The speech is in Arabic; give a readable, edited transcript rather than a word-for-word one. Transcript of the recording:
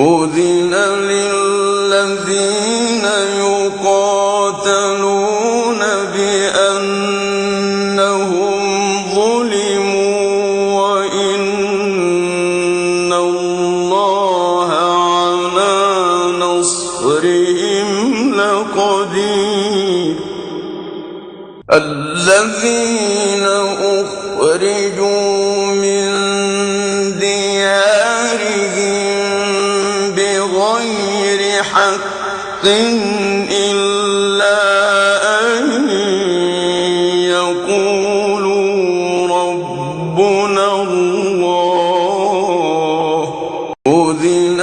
أذن للذين يقاتلون بأنهم ظلموا وإن الله على نصرهم لقدير الذين أخرجوا من ديارهم بغير حق إلا أن يقولوا ربنا الله أذن